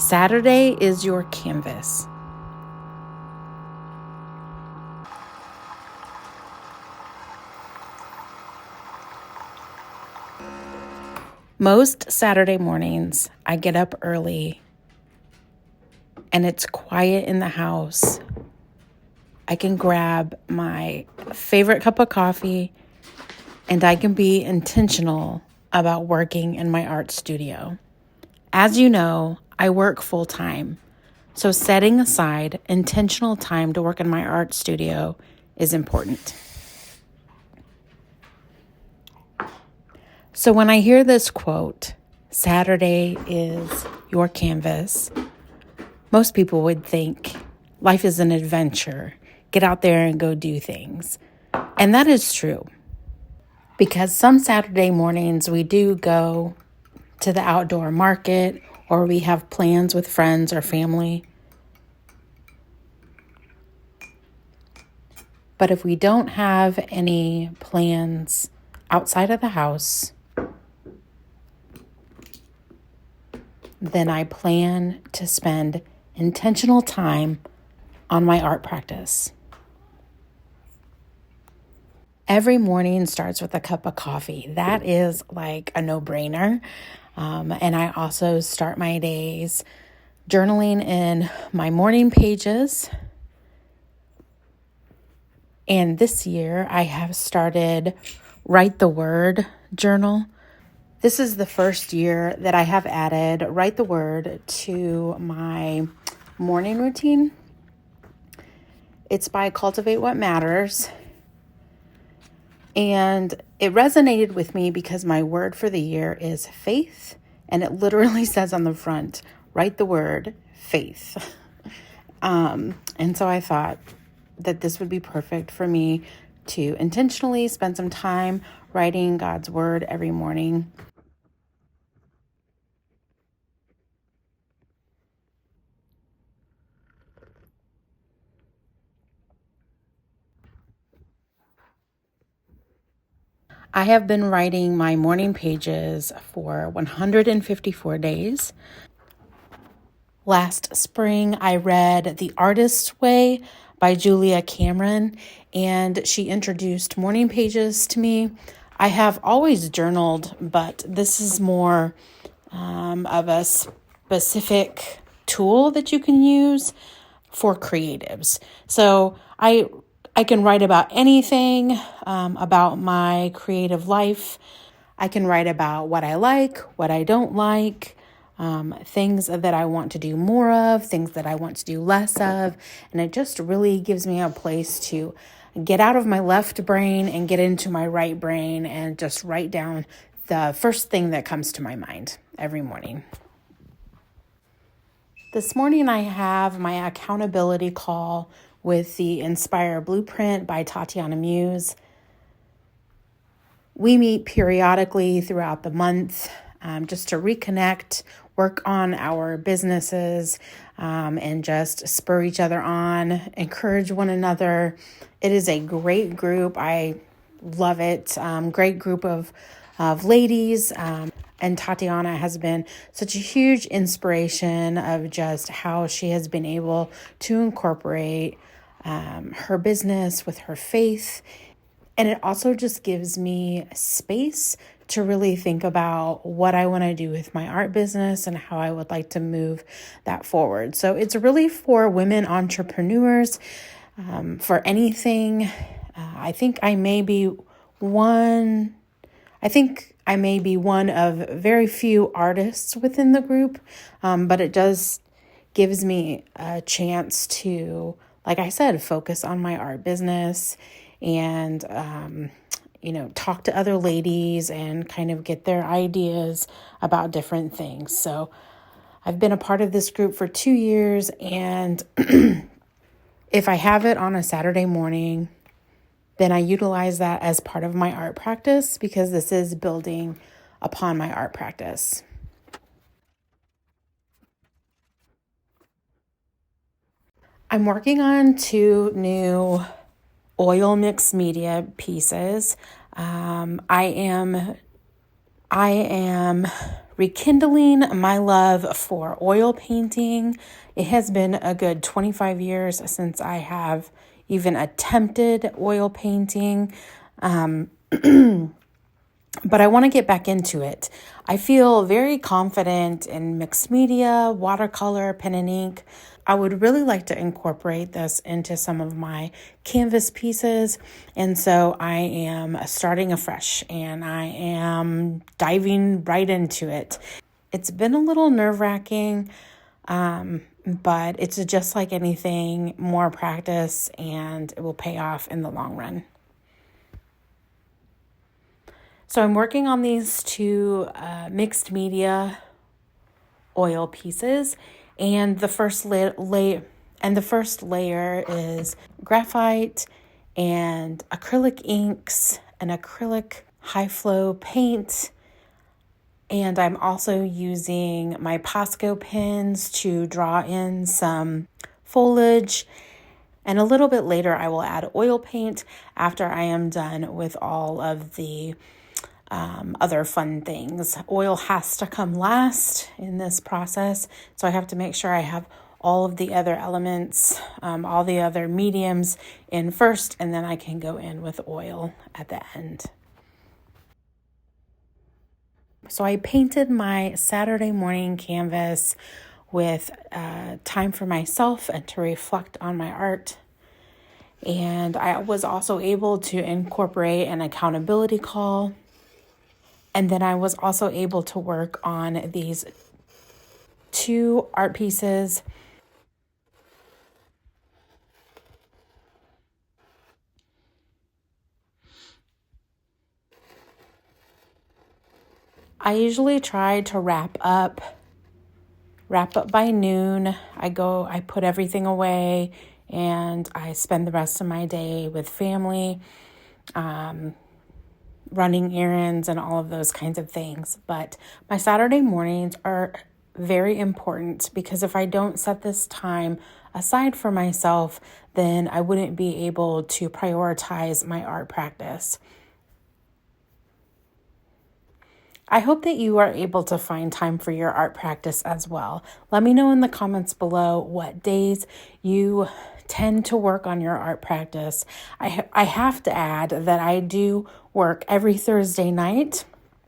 Saturday is your canvas. Most Saturday mornings, I get up early and it's quiet in the house. I can grab my favorite cup of coffee and I can be intentional about working in my art studio. As you know, I work full time, so setting aside intentional time to work in my art studio is important. So when I hear this quote, Saturday is your canvas, most people would think life is an adventure. Get out there and go do things. And that is true. Because some Saturday mornings we do go to the outdoor market or we have plans with friends or family. But if we don't have any plans outside of the house, then I plan to spend intentional time on my art practice. Every morning starts with a cup of coffee. That is like a no-brainer. And I also start my days journaling in my morning pages. And this year I have started Write the Word journal. This is the first year that I have added Write the Word to my morning routine. It's by Cultivate What Matters. And it resonated with me because my word for the year is faith. And it literally says on the front, write the word faith. And so I thought that this would be perfect for me to intentionally spend some time writing God's word every morning. I have been writing my morning pages for 154 days. Last spring, I read The Artist's Way by Julia Cameron, and she introduced morning pages to me. I have always journaled, but this is more of a specific tool that you can use for creatives. So I can write about anything about my creative life. I can write about what I like, what I don't like, things that I want to do more of, things that I want to do less of. And it just really gives me a place to get out of my left brain and get into my right brain and just write down the first thing that comes to my mind every morning. This morning I have my accountability call with the Inspire Blueprint by Tatiana Muse. We meet periodically throughout the month just to reconnect, work on our businesses, and just spur each other on, encourage one another. It is a great group. I love it. Great group of ladies. And Tatiana has been such a huge inspiration of just how she has been able to incorporate her business with her faith. And it also just gives me space to really think about what I want to do with my art business and how I would like to move that forward. So it's really for women entrepreneurs, for anything. I think I may be one of very few artists within the group, but it does gives me a chance to, like I said, focus on my art business and, talk to other ladies and kind of get their ideas about different things. So I've been a part of this group for 2 years, and if I have it on a Saturday morning, then I utilize that as part of my art practice because this is building upon my art practice. I'm working on 2 new oil mixed media pieces. I am rekindling my love for oil painting. It has been a good 25 years since I have even attempted oil painting. But I want to get back into it. I feel very confident in mixed media, watercolor, pen and ink. I would really like to incorporate this into some of my canvas pieces. And so I am starting afresh and I am diving right into it. It's been a little nerve-wracking, but it's just like anything, more practice and it will pay off in the long run. So I'm working on these two mixed media oil pieces, and the first layer is graphite and acrylic inks and acrylic high flow paint. And I'm also using my Posco pens to draw in some foliage. And a little bit later, I will add oil paint after I am done with all of the other fun things. Oil has to come last in this process, so I have to make sure I have all of the other elements, all the other mediums in first, and then I can go in with oil at the end. So I painted my Saturday morning canvas with time for myself and to reflect on my art. And I was also able to incorporate an accountability call. And then I was also able to work on these two art pieces. I usually try to wrap up by noon. I put everything away and I spend the rest of my day with family, running errands and all of those kinds of things. But my Saturday mornings are very important because if I don't set this time aside for myself, then I wouldn't be able to prioritize my art practice. I hope that you are able to find time for your art practice as well. Let me know in the comments below what days you tend to work on your art practice. I have to add that I do work every Thursday night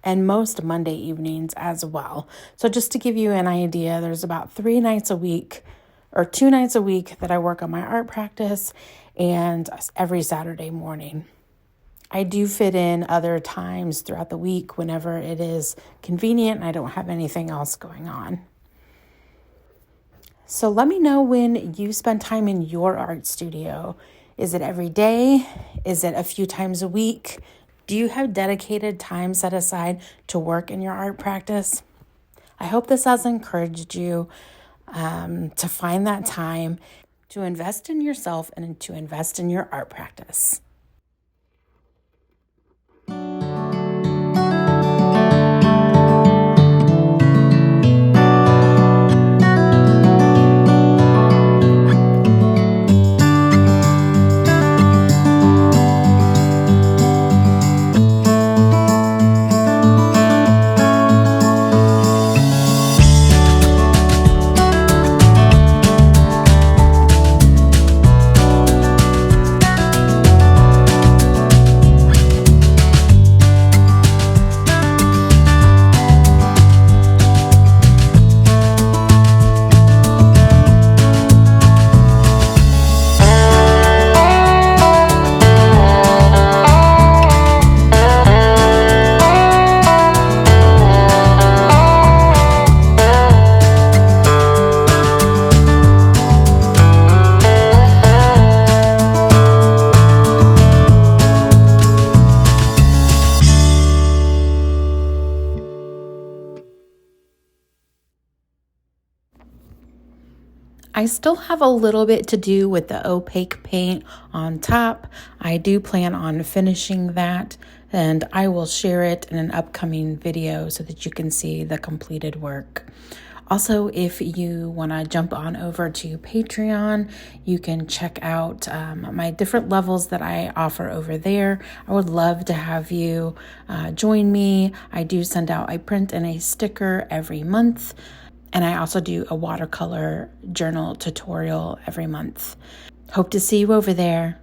and most Monday evenings as well. So just to give you an idea, there's about 2 nights a week that I work on my art practice, and every Saturday morning. I do fit in other times throughout the week whenever it is convenient and I don't have anything else going on. So let me know when you spend time in your art studio. Is it every day? Is it a few times a week? Do you have dedicated time set aside to work in your art practice? I hope this has encouraged you to find that time to invest in yourself and to invest in your art practice. I still have a little bit to do with the opaque paint on top. I do plan on finishing that, and I will share it in an upcoming video so that you can see the completed work. Also, if you want to jump on over to Patreon, you can check out my different levels that I offer over there. I would love to have you join me. I do send out a print and a sticker every month, and I also do a watercolor journal tutorial every month. Hope to see you over there.